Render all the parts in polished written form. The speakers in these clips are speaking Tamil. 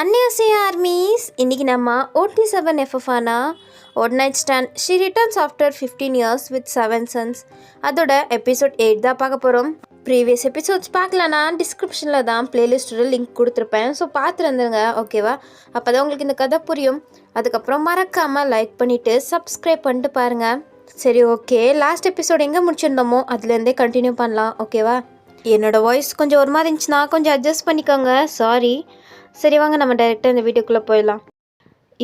안녕하세요 ஆர்மீஸ். இன்றைக்கி நம்ம OT7 FFனா one night stand she returns after 15 years with 7 sons அதோட எபிசோட் 8 தான் பார்க்க போகிறோம். ப்ரீவியஸ் எபிசோட்ஸ் பார்க்கலன்னா டிஸ்கிரிப்ஷனில் தான் பிளேலிஸ்ட்டோட லிங்க் கொடுத்துருப்பேன். ஸோ பார்த்துருந்துருங்க, ஓகேவா? அப்போ தான் உங்களுக்கு இந்த கதை புரியும். அதுக்கப்புறம் மறக்காமல் லைக் பண்ணிவிட்டு சப்ஸ்கிரைப் பண்ணிட்டு பாருங்கள். சரி, ஓகே. லாஸ்ட் எபிசோட் எங்கே முடிச்சிருந்தோமோ அதுலேருந்தே கண்டினியூ பண்ணலாம், ஓகேவா? என்னோடய வாய்ஸ் கொஞ்சம் ஒரு மாதிரி இருந்துச்சுன்னா கொஞ்சம் அட்ஜஸ்ட் பண்ணிக்கோங்க, சாரி. சரி, வாங்க நம்ம டைரெக்டாக இந்த வீடியோக்குள்ளே போயிடலாம்.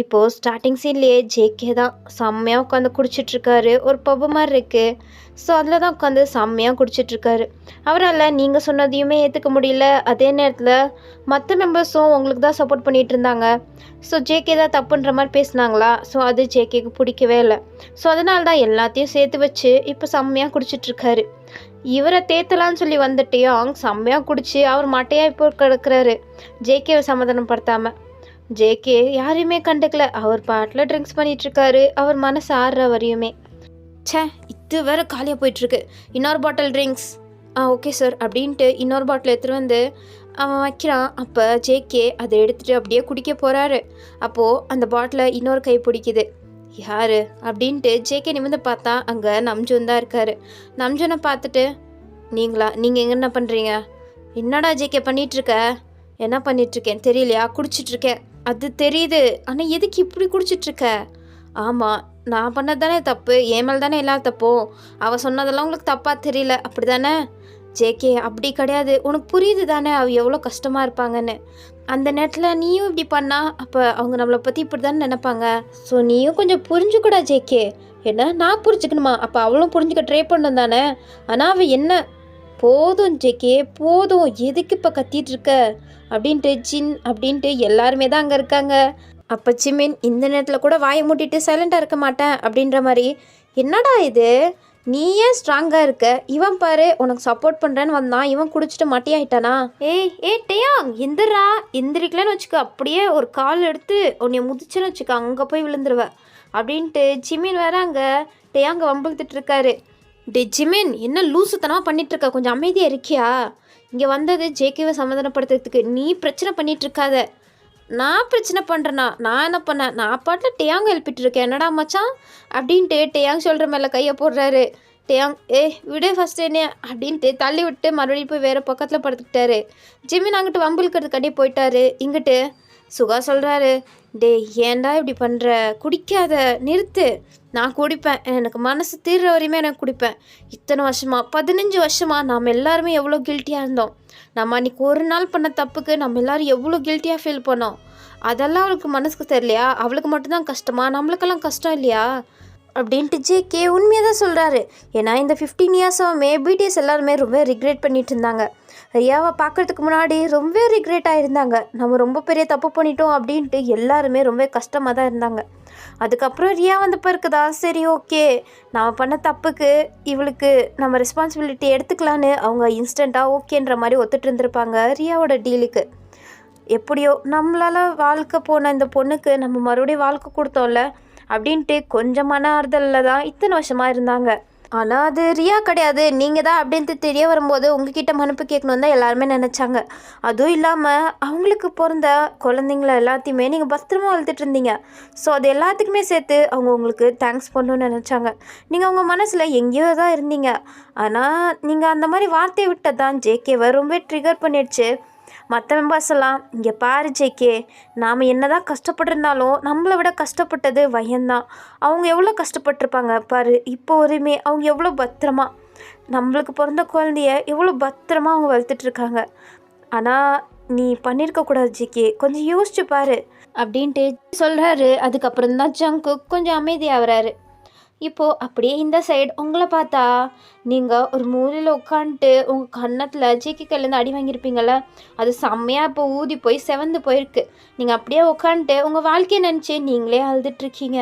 இப்போது ஸ்டார்டிங் சீன்லேயே ஜேகே தான் செம்மையாக உட்காந்து குடிச்சிட்ருக்காரு. ஒரு பப்பு மாதிரி இருக்குது. ஸோ அதில் தான் உட்காந்து செம்மையாக குடிச்சிட்ருக்காரு. அவரால் நீங்கள் சொன்னதையுமே ஏற்றுக்க முடியல. அதே நேரத்தில் மற்ற மெம்பர்ஸும் உங்களுக்கு தான் சப்போர்ட் பண்ணிகிட்டு இருந்தாங்க. ஸோ ஜேகே தான் தப்புன்ற மாதிரி பேசுனாங்களா? ஸோ அது ஜேகேக்கு பிடிக்கவே இல்லை. ஸோ அதனால தான் எல்லாத்தையும் சேர்த்து வச்சு இப்போ செம்மையாக குடிச்சிட்ருக்காரு. இவரை தேத்தலான்னு சொல்லி வந்துட்டே அவங்க செம்மையாக குடிச்சு அவர் மட்டையாக இப்போ கிடக்கிறாரு, ஜேகேவை சமாதானப்படுத்தாமல். ஜேகே யாரையுமே கண்டுக்கல. அவர் பாட்டில் ட்ரிங்க்ஸ் பண்ணிகிட்ருக்காரு. அவர் மனசு ஆடுற வரையுமே. இது வேறு காலியாக போயிட்டுருக்கு. இன்னொரு பாட்டில் ட்ரிங்க்ஸ். ஓகே சார் அப்படின்ட்டு இன்னொரு பாட்டில் எடுத்துகிட்டு வந்து அவன் வைக்கிறான். அப்போ ஜேகே அதை எடுத்துகிட்டு அப்படியே குடிக்க போகிறாரு. அப்போது அந்த பாட்டிலை இன்னொரு கை பிடிக்குது. யார் அப்படின்ட்டு ஜேகே நிமிர்ந்து பார்த்தா அங்கே நம்ஜூன் தான் இருக்கார். நம்ஜூனை பார்த்துட்டு, நீங்கள் எங்கே என்ன பண்ணுறீங்க? என்னடா ஜேகே பண்ணிகிட்ருக்க? என்ன பண்ணிகிட்ருக்கேன் தெரியலையா? குடிச்சிட்ருக்கேன். அது தெரியுது, ஆனால் எதுக்கு இப்படி குடிச்சிட்ருக்க? ஆமாம், நான் பண்ணது தானே தப்பு, என் மேல் தானே எல்லா தப்பும். அவள் சொன்னதெல்லாம் உங்களுக்கு தப்பாக தெரியல, அப்படி தானே? ஜேகே அப்படி கிடையாது, உனக்கு புரியுது தானே அவள் எவ்வளோ கஷ்டமாக இருப்பாங்கன்னு. அந்த நேரத்தில் நீயும் இப்படி பண்ணா அப்போ அவங்க நம்மளை பற்றி இப்படி தானே நினைப்பாங்க. ஸோ நீயும் கொஞ்சம் புரிஞ்சுக்கூடா ஜேகே. என்ன நான் புரிஞ்சுக்கணுமா? அப்போ அவளும் புரிஞ்சுக்க ட்ரை பண்ணணும் தானே. ஆனால் அவள் என்ன? போதும் ஜேகே போதும், எதுக்கு இப்போ கத்திட்டு இருக்க அப்படின்ட்டு ஜின் அப்படின்ட்டு எல்லாருமே தான் அங்கே இருக்காங்க. அப்போ ஜிமின் இந்த நேரத்தில் கூட வாயை மூட்டிட்டு சைலண்டாக இருக்க மாட்டேன் அப்படின்ற மாதிரி. என்னடா இது, நீ ஏன் ஸ்ட்ராங்காக இருக்க? இவன் பாரு உனக்கு சப்போர்ட் பண்ணுறேன்னு வந்தான், இவன் குடிச்சிட்டு மட்டியாயிட்டானா? டேயாங் எந்திரா. எந்திரிக்கலன்னு வச்சுக்க, அப்படியே ஒரு கால் எடுத்து உன்னை முதிச்சுன்னு வச்சுக்க, அங்கே போய் விழுந்துருவ அப்படின்ட்டு ஜிமின் வேற அங்கே டேயாங்க வம்பிழுத்துட்டு இருக்காரு. ஜிமின் என்ன லூசுத்தனமாக பண்ணிகிட்ருக்க, கொஞ்சம் அமைதியாக இருக்கியா? இங்கே வந்தது ஜேகேவை சமாதானப்படுத்துறதுக்கு, நீ பிரச்சனை பண்ணிகிட்ருக்காத. நான் பிரச்சனை பண்ணுறேன்னா நான் என்ன பண்ணேன்? நான் பாட்டில் டேயாங்க எழுப்பிட்டு இருக்கேன். என்னடா மச்சான் அப்படின்ட்டு டேயாங் சொல்கிற மேலே கையை போடுறாரு. டேயாங் விடு ஃபஸ்ட்டு என்ன அப்படின்ட்டு தள்ளி விட்டு மறுபடியும் போய் வேறு பக்கத்தில் படுத்துக்கிட்டாரு. ஜிமின் அங்கிட்டு வம்பிழுக்கிறதுக்காண்டி போயிட்டாரு. இங்கிட்டு சுகா சொல்கிறாரு, ஏன்டா இப்படி பண்ணுற? குடிக்காத, நிறுத்து. நான் குடிப்பேன், எனக்கு மனசு தீர்ற வரையுமே எனக்கு குடிப்பேன். இத்தனை வருஷமாக 15 வருஷமாக நாம் எல்லாருமே எவ்வளோ கில்ட்டியாக இருந்தோம். நம்ம அன்றைக்கி ஒரு நாள் பண்ண தப்புக்கு நம்ம எல்லோரும் எவ்வளோ கில்ட்டியாக ஃபீல் பண்ணோம். அதெல்லாம் அவளுக்கு மனசுக்கு தெரியலையா? அவளுக்கு மட்டும்தான் கஷ்டமா? நம்மளுக்கெல்லாம் கஷ்டம் இல்லையா அப்படின்ட்டு ஜேகே உண்மையாக தான் சொல்கிறாரு. ஏன்னா இந்த 15 இயர்ஸாகவே பிடிஎஸ் எல்லாருமே ரொம்ப ரிக்ரெட் பண்ணிட்டு இருந்தாங்க. ரியாவை பார்க்குறதுக்கு முன்னாடி ரொம்ப ரிக்ரெட் ஆகிருந்தாங்க. நம்ம ரொம்ப பெரிய தப்பு பண்ணிட்டோம் அப்படின்ட்டு எல்லாருமே ரொம்ப கஷ்டமாக தான் இருந்தாங்க. அதுக்கப்புறம் ரியா வந்த பிறகுதா சரி ஓகே நம்ம பண்ண தப்புக்கு இவளுக்கு நம்ம ரெஸ்பான்சிபிலிட்டி எடுத்துக்கலான்னு அவங்க இன்ஸ்டண்ட்டாக ஓகேன்ற மாதிரி ஒத்துட்டு இருந்திருப்பாங்க ரியாவோட டீலுக்கு. எப்படியோ நம்மளால் வாழ்க்கை போன இந்த பொண்ணுக்கு நம்ம மறுபடியும் வாழ்க்கை கொடுத்தோம்ல அப்படின்ட்டு கொஞ்சம் மன ஆறுதலில் தான் இத்தனை வருஷமாக இருந்தாங்க. ஆனால் அது ரியா கிடையாது, நீங்கள் தான் அப்படின்ட்டு தெரிய வரும்போது உங்ககிட்ட மன்னிப்பு கேட்கணும் தான் எல்லாருமே நினச்சாங்க. அதுவும் இல்லாமல் அவங்களுக்கு பிறந்த குழந்தைங்கள எல்லாத்தையுமே நீங்கள் பத்திரமா வளர்த்துட்டு இருந்தீங்க. ஸோ அது எல்லாத்துக்குமே சேர்த்து அவங்க உங்களுக்கு தேங்க்ஸ் பண்ணணும்னு நினச்சாங்க. நீங்கள் அவங்க மனசில் எங்கேயோ தான் இருந்தீங்க. ஆனால் நீங்கள் அந்த மாதிரி வார்த்தையை விட்டது தான் ஜேகேவை ரொம்ப ட்ரிகர் பண்ணிடுச்சு. மற்ற மெம்பர்ஸ் எல்லாம் இங்கே பாரு ஜேகே, நாம் என்ன தான் கஷ்டப்பட்டிருந்தாலும் நம்மளை விட கஷ்டப்பட்டது வயந்தான். அவங்க எவ்வளோ கஷ்டப்பட்டிருப்பாங்க பாரு. இப்போ வரையுமே அவங்க எவ்வளோ பத்திரமா நம்மளுக்கு பிறந்த குழந்தைய எவ்வளோ பத்திரமா அவங்க வளர்த்துட்ருக்காங்க. ஆனால் நீ பண்ணியிருக்கக்கூடாது ஜேகே, கொஞ்சம் யோசிச்சு பாரு அப்படின்ட்டு சொல்கிறாரு. அதுக்கப்புறம் தான் ஜங்கு கொஞ்சம் அமைதியாகிறாரு. இப்போது அப்படியே இந்த சைடு உங்களை பார்த்தா நீங்கள் ஒரு மூலையில் உட்காந்துட்டு உங்கள் கன்னத்தில் ஜேகே கையிலேருந்து அடி வாங்கியிருப்பீங்கள, அது செம்மையாக இப்போ ஊதி போய் செவந்து போயிருக்கு. நீங்கள் அப்படியே உட்காந்துட்டு உங்கள் வாழ்க்கையை நினச்சி நீங்களே அழுதுட்ருக்கீங்க.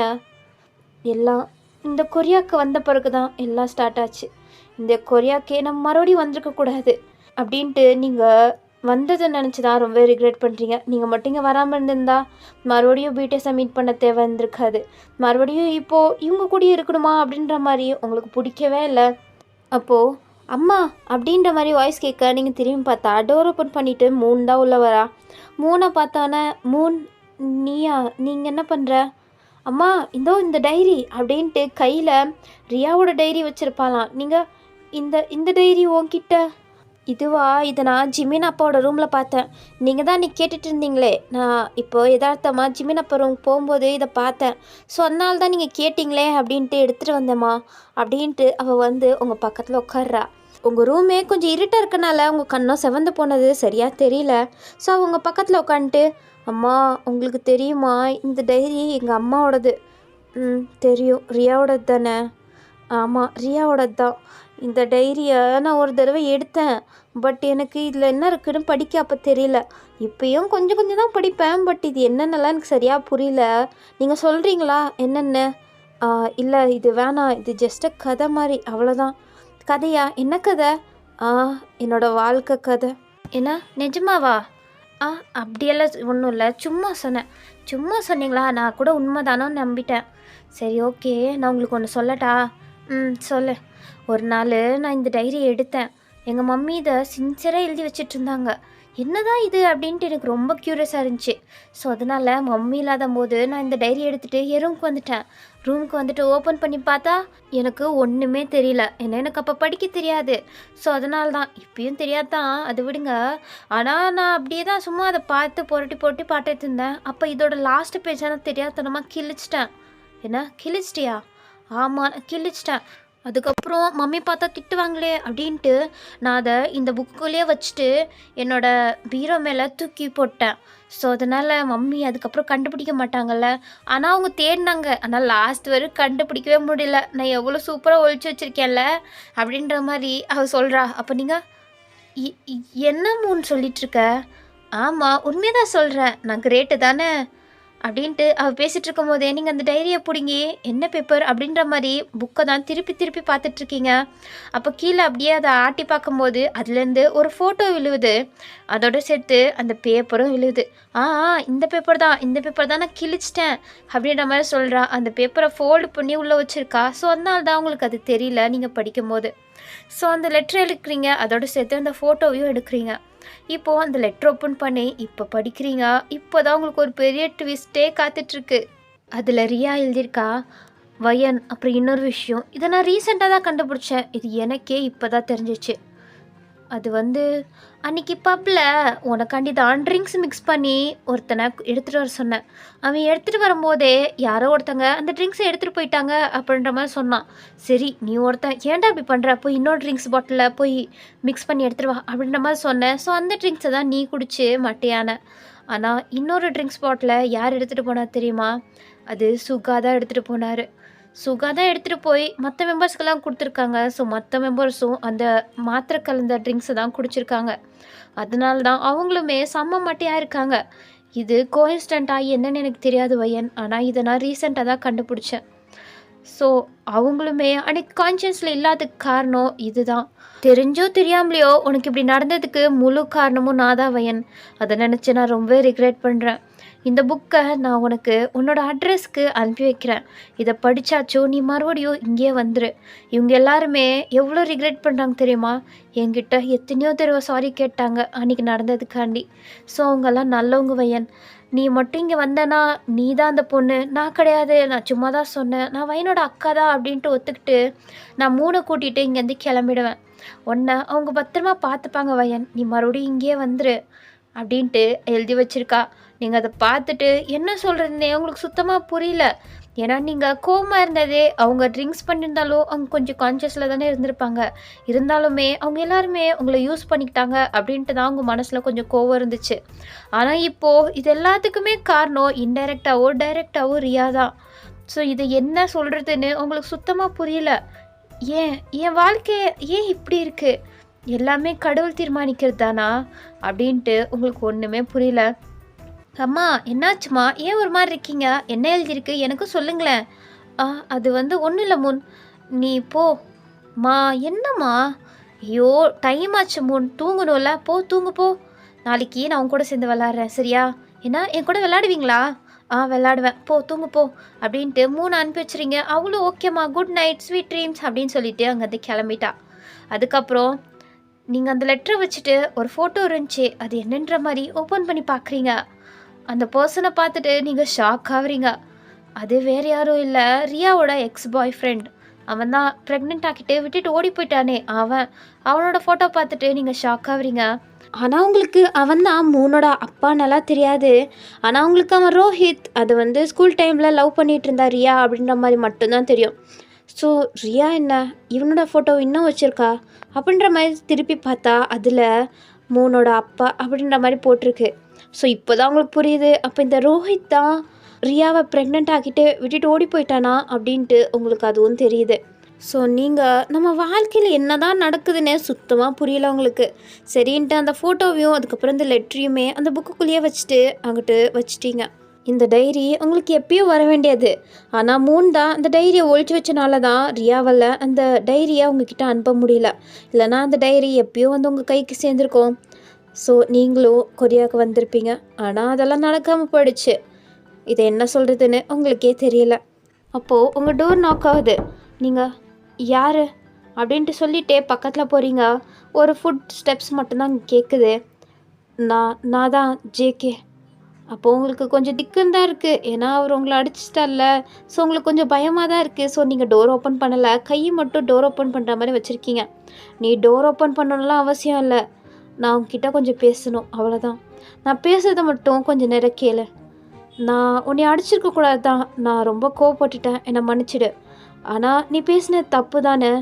எல்லாம் இந்த கொரியாவுக்கு வந்த பிறகு தான் எல்லாம் ஸ்டார்ட் ஆச்சு. இந்த கொரியாவுக்கே நம்ம மறுபடியும் வந்திருக்கக்கூடாது அப்படின்ட்டு நீங்கள் வந்ததை நினச்சி தான் ரொம்ப ரிக்ரெட் பண்ணுறீங்க. நீங்கள் மட்டும் இங்கே வராமல் இருந்திருந்தா மறுபடியும் பிடிஎஸை மீட் பண்ண தேவை இருந்திருக்காது. மறுபடியும் இப்போது இவங்க கூட இருக்கணுமா அப்படின்ற மாதிரி உங்களுக்கு பிடிக்கவே இல்லை. அப்போது அம்மா அப்படின்ற மாதிரி வாய்ஸ் கேட்க நீங்கள் திரும்பி பார்த்தா டோர் ஓப்பன் பண்ணிவிட்டு மூணு தான் உள்ள வரா. மூணை பார்த்தானே மூன் நீயா நீங்கள் என்ன பண்ணுற? அம்மா இதோ இந்த டைரி அப்படின்ட்டு கையில் ரியாவோட டைரி வச்சுருப்பாளாம். நீங்கள் இந்த டைரி உன்கிட்ட? இதுவா? இதை நான் ஜிமின் அப்பாவோட ரூமில் பார்த்தேன். நீங்கள் தான் நீ கேட்டுட்டு இருந்தீங்களே, நான் இப்போ யதார்த்தமாக ஜிமின் அப்பா ரூம் போகும்போது இதை பார்த்தேன். ஸோ அதனால தான் நீங்கள் கேட்டிங்களே அப்படின்ட்டு எடுத்துகிட்டு வந்தேம்மா அப்படின்ட்டு அவள் வந்து உங்கள் பக்கத்தில் உட்கார்றா. உங்கள் ரூமே கொஞ்சம் இருட்டாக இருக்கனால உங்கள் கண்ணம் செவந்து போனது சரியாக தெரியல. ஸோ அவங்க பக்கத்தில் உட்காந்துட்டு, அம்மா உங்களுக்கு தெரியுமா இந்த டைரி எங்கள் அம்மாவோடது? தெரியும். ரியாவோடது தானே? ஆமாம், ரியாவோடது தான். இந்த டைரியை நான் ஒரு தடவை எடுத்தேன். பட் எனக்கு இதில் என்ன இருக்குதுன்னு படிக்க அப்போ தெரியல. இப்போயும் கொஞ்சம் கொஞ்சம் தான் படிப்பேன். பட் இது என்னென்னலாம் எனக்கு சரியாக புரியல. நீங்கள் சொல்கிறீங்களா என்னென்ன? இல்லை இது வேணாம், இது ஜஸ்ட்டு கதை மாதிரி, அவ்வளோதான். கதையா? என்ன கதை? என்னோடய வாழ்க்கை கதை. என்ன நிஜமாவா? அப்படியெல்லாம் ஒன்றும் இல்லை, சும்மா சொன்னேன். சும்மா சொன்னீங்களா? நான் கூட உண்மைதானோன்னு நம்பிட்டேன். சரி ஓகே, நான் உங்களுக்கு ஒன்று சொல்லட்டா? சொல்லு. ஒரு நாள் நான் இந்த டைரியை எடுத்தேன். எங்கள் மம்மி இதை சின்சியராக எழுதி வச்சிட்டு இருந்தாங்க. என்னதான் இது அப்படின்ட்டு எனக்கு ரொம்ப க்யூரியஸாக இருந்துச்சு. ஸோ அதனால் மம்மி இல்லாத போது நான் இந்த டைரி எடுத்துகிட்டு என் ரூமுக்கு வந்துட்டேன். ரூமுக்கு வந்துட்டு ஓப்பன் பண்ணி பார்த்தா எனக்கு ஒன்றுமே தெரியல. ஏன்னா எனக்கு அப்போ படிக்க தெரியாது. ஸோ அதனால தான், இப்பயும் தெரியாதான், அது விடுங்க. ஆனால் நான் அப்படியே தான் சும்மா அதை பார்த்து புரட்டி பார்த்துட்டு இருந்தேன். அப்போ இதோட லாஸ்ட் பேஜை நான் தெரியாதனமாக கிழிச்சிட்டேன். என்ன கிழிச்சிட்டியா? ஆமாம், நான் கிழிச்சிட்டேன். அதுக்கப்புறம் மம்மி பார்த்தா திட்டுவாங்களே அப்படின்ட்டு நான் அதை இந்த புக்குள்ளேயே வச்சுட்டு என்னோடய பீரோ மேலே தூக்கி போட்டேன். ஸோ அதனால் மம்மி அதுக்கப்புறம் கண்டுபிடிக்க மாட்டாங்கல்ல. ஆனால் அவங்க தேடினாங்க. ஆனால் லாஸ்ட் வரை கண்டுபிடிக்கவே முடியல. நான் எவ்வளோ சூப்பராக ஒழிச்சு வச்சுருக்கேன்ல அப்படின்ற மாதிரி அவள் சொல்கிறா. அப்போ நீங்கள் என்ன மூன்னு சொல்லிகிட்ருக்க? ஆமாம், உண்மையாக சொல்கிறேன், நான் கிரேட்டு தானே அப்படின்ட்டு அவள் பேசிகிட்டு இருக்கும் போதே நீங்கள் அந்த டைரியை பிடிங்கி என்ன பேப்பர் அப்படின்ற மாதிரி புக்கை தான் திருப்பி பார்த்துட்ருக்கீங்க. அப்போ கீழே அப்படியே அதை ஆட்டி பார்க்கும்போது அதுலேருந்து ஒரு ஃபோட்டோ விழுவுது. அதோடு சேர்த்து அந்த பேப்பரும் விழுவுது. இந்த பேப்பர் தான் நான் கிழிச்சிட்டேன் அப்படின்ற மாதிரி சொல்கிறா. அந்த பேப்பரை ஃபோல்டு பண்ணி உள்ளே வச்சுருக்கா. ஸோ அதனால தான் உங்களுக்கு அது தெரியல நீங்கள் படிக்கும்போது. ஸோ அந்த லெட்டர் எடுக்கிறீங்க, அதோடு சேர்த்து அந்த ஃபோட்டோவையும் எடுக்கிறீங்க. இப்போது அந்த லெட்டர் ஓப்பன் பண்ணி இப்போ படிக்கிறீங்க. இப்போ தான் உங்களுக்கு ஒரு பெரிய ட்விஸ்ட்டே காத்துட்ருக்கு. அதில் ரியா எழுதியிருக்கா வயன். அப்புறம் இன்னொரு விஷயம், இதை நான் ரீசெண்டாக தான் கண்டுபிடிச்சேன். இது எனக்கே இப்போ தான் தெரிஞ்சிச்சு. அது வந்து அன்றைக்கி பப்பில் உனக்காண்டி தான் ட்ரிங்க்ஸ் மிக்ஸ் பண்ணி ஒருத்தனை எடுத்துகிட்டு வர சொன்னேன். அவன் எடுத்துகிட்டு வரும்போதே யாரோ ஒருத்தங்க அந்த ட்ரிங்க்ஸை எடுத்துகிட்டு போயிட்டாங்க அப்படின்ற மாதிரி சொன்னான். சரி நீ ஒருத்தன் ஏன்டா அப்படி பண்ணுற, போய் இன்னொரு ட்ரிங்க்ஸ் பாட்டிலில் போய் மிக்ஸ் பண்ணி எடுத்துகிட்டு வா அப்படின்ற மாதிரி சொன்னேன். ஸோ அந்த ட்ரிங்க்ஸை தான் நீ குடிச்சு மட்டையான. ஆனால் இன்னொரு ட்ரிங்க்ஸ் பாட்டிலை யார் எடுத்துகிட்டு போனா தெரியுமா? அது சுகா தான் எடுத்துகிட்டு போனார். சுகா தான் எடுத்துகிட்டு போய் மற்ற மெம்பர்ஸ்க்கெல்லாம் கொடுத்துருக்காங்க. ஸோ மற்ற மெம்பர்ஸும் அந்த மாத்திரை கலந்த ட்ரிங்க்ஸை தான் குடிச்சிருக்காங்க. அதனால தான் அவங்களுமே செம்ம மட்டையாக இருக்காங்க. இது கோயின்சிடென்ட்டாக என்னன்னு எனக்கு தெரியாது வயன். ஆனால் இதை நான் ரீசெண்டாக தான் கண்டுபிடிச்சேன். ஸோ அவங்களுமே அன்றைக்கி கான்ஷியஸில் இல்லாததுக்கு காரணம் இது தான். தெரிஞ்சோ தெரியாமலையோ உனக்கு இப்படி நடந்ததுக்கு முழு காரணமும் நான் தான் வயன். அதை நினச்சி நான் ரொம்ப ரிக்ரெட் பண்ணுறேன். இந்த புக்கை நான் உனக்கு உன்னோட அட்ரஸ்க்கு அனுப்பி வைக்கிறேன். இதை படித்தாச்சோ நீ மறுபடியும் இங்கேயே வந்துரு. இவங்க எல்லாருமே எவ்வளோ ரிக்ரெட் பண்ணுறாங்க தெரியுமா? என்கிட்ட எத்தனையோ தடவை சாரி கேட்டாங்க அன்றைக்கி நடந்ததுக்காண்டி. ஸோ அவங்கெல்லாம் நல்லவங்க வயன். நீ மட்டும் இங்கே வந்தனா நீ தான் அந்த பொண்ணு, நான் கிடையாது, நான் சும்மா தான் சொன்னேன், நான் வயனோட அக்கா தான் அப்படின்ட்டு ஒத்துக்கிட்டு நான் மூணை கூட்டிகிட்டு இங்கேருந்து கிளம்பிடுவேன். உன்னை அவங்க பத்திரமா பார்த்துப்பாங்க வயன். நீ மறுபடியும் இங்கேயே வந்துரு அப்படின்ட்டு எழுதி வச்சுருக்கா. நீங்கள் அதை பார்த்துட்டு என்ன சொல்கிறதுனே உங்களுக்கு சுத்தமாக புரியல. ஏன்னா நீங்கள் கோவமாக இருந்ததே அவங்க ட்ரிங்க்ஸ் பண்ணியிருந்தாலும் அவங்க கொஞ்சம் கான்ஷியஸில் தானே இருந்திருப்பாங்க. இருந்தாலுமே அவங்க எல்லாருமே உங்களை யூஸ் பண்ணிக்கிட்டாங்க அப்படின்ட்டு தான் அவங்க மனசில் கொஞ்சம் கோவம் இருந்துச்சு. ஆனால் இப்போது இது எல்லாத்துக்குமே காரணம் இன்டைரக்டாவோ டைரெக்டாவோ ரியா தான். ஸோ இது என்ன சொல்கிறதுன்னு உங்களுக்கு சுத்தமாக புரியல. என் வாழ்க்கையை ஏன் இப்படி இருக்குது, எல்லாமே கடவுள் தீர்மானிக்கிறது தானா அப்படின்ட்டு உங்களுக்கு ஒன்றுமே புரியல. அம்மா என்னாச்சுமா, ஏன் ஒரு மாதிரி இருக்கீங்க, என்ன எழுதியிருக்கு எனக்கும் சொல்லுங்களேன். அது வந்து ஒன்றும் இல்லை முன், நீ போம்மா. என்னம்மா? ஐயோ டைம் ஆச்சு முன், தூங்கணும்ல, தூங்கு போ. நாளைக்கு நான் உன் கூட சேர்ந்து விளாட்றேன் சரியா? என்ன என் கூட விளாடுவீங்களா? விளாடுவேன், தூங்கு போ அப்படின்ட்டு மூணு அனுப்பி வச்சுறீங்க. அவ்வளோ ஓகேம்மா, குட் நைட், ஸ்வீட் ட்ரீம்ஸ் அப்படின்னு சொல்லிட்டு அங்கேருந்து கிளம்பிட்டா. அதுக்கப்புறம் நீங்கள் அந்த லெட்டரை வச்சுட்டு ஒரு ஃபோட்டோ இருந்துச்சு, அது என்னன்ற மாதிரி ஓப்பன் பண்ணி பார்க்குறீங்க. அந்த பர்சனை பார்த்துட்டு நீங்கள் ஷாக் ஆகுறீங்க. அது வேறு யாரும் இல்லை, ரியாவோட எக்ஸ் பாய் ஃப்ரெண்ட். அவன் தான் ப்ரெக்னென்ட் ஆக்கிட்டு விட்டுட்டு ஓடி போயிட்டானே அவனோட ஃபோட்டோ பார்த்துட்டு நீங்கள் ஷாக் ஆகுறீங்க. ஆனால் உங்களுக்கு அவன் தான் மூனோட அப்பா நல்லா தெரியாது. ஆனால் உங்களுக்கு அவன் ரோஹித், அது ஸ்கூல் டைமில் லவ் பண்ணிகிட்டு இருந்தா ரியா அப்படின்ற மாதிரி மட்டும்தான் தெரியும். ஸோ ரியா என்ன இவனோட ஃபோட்டோ இன்னும் வச்சுருக்கா அப்படின்ற மாதிரி திருப்பி பார்த்தா அதில் மூனோட அப்பா அப்படின்ற மாதிரி போட்டிருக்கு. ஸோ இப்போ தான் உங்களுக்கு புரியுது, அப்போ இந்த ரோஹித் தான் ரியாவை ப்ரெக்னென்ட் ஆக்கிட்டு விட்டுட்டு ஓடி போயிட்டானா அப்படின்ட்டு உங்களுக்கு அதுவும் தெரியுது. ஸோ நீங்கள் நம்ம வாழ்க்கையில் என்ன தான் நடக்குதுன்னு சுத்தமாக புரியல உங்களுக்கு. சரின்ட்டு அந்த ஃபோட்டோவையும் அதுக்கப்புறம் இந்த லெட்டரையுமே அந்த புக்குக்குள்ளேயே வச்சுட்டு அங்கிட்டு வச்சிட்டிங்க. இந்த டைரி உங்களுக்கு எப்பயோ வர வேண்டியது, ஆனால் மூன் தான் அந்த டைரியை ஒழிச்சு வச்சனால தான் ரியாவால் அந்த டைரியை உங்ககிட்ட அனுப்ப முடியல. இல்லைனா அந்த டைரி எப்பயோ உங்கள் கைக்கு சேர்ந்துருக்கோம். ஸோ நீங்களும் கொரியாவுக்கு வந்திருப்பீங்க. ஆனால் அதெல்லாம் நடக்காமல் போயிடுச்சு. இதை என்ன சொல்கிறதுன்னு உங்களுக்கே தெரியல. அப்போது உங்கள் டோர் நாக் ஆகுது. நீங்கள் யார் அப்படின்ட்டு சொல்லிட்டே பக்கத்தில் போகிறீங்க. ஒரு ஃபுட் ஸ்டெப்ஸ் மட்டும்தான் கேட்குது. நான் தான் ஜேகே. அப்போது உங்களுக்கு கொஞ்சம் திக்குன்னு தான் இருக்குது, ஏன்னா அவர் உங்களை அடிச்சிட்டார்ல. ஸோ உங்களுக்கு கொஞ்சம் பயமாக தான் இருக்குது. ஸோ நீங்கள் டோர் ஓப்பன் பண்ணலை, கையை மட்டும் டோர் ஓப்பன் பண்ணுற மாதிரி வச்சுருக்கீங்க. நீ டோர் ஓப்பன் பண்ணணும்லாம் அவசியம் இல்லை, நான் உங்ககிட்ட கொஞ்சம் பேசணும், அவ்வளோதான். நான் பேசுகிறத மட்டும் கொஞ்சம் நேரம் கேளு. நான் உன்னை அடிச்சிருக்கக்கூடாது தான், நான் ரொம்ப கோவப்பட்டுட்டேன், என்னை மன்னிச்சிடு. ஆனால் நீ பேசின தப்பு தானே.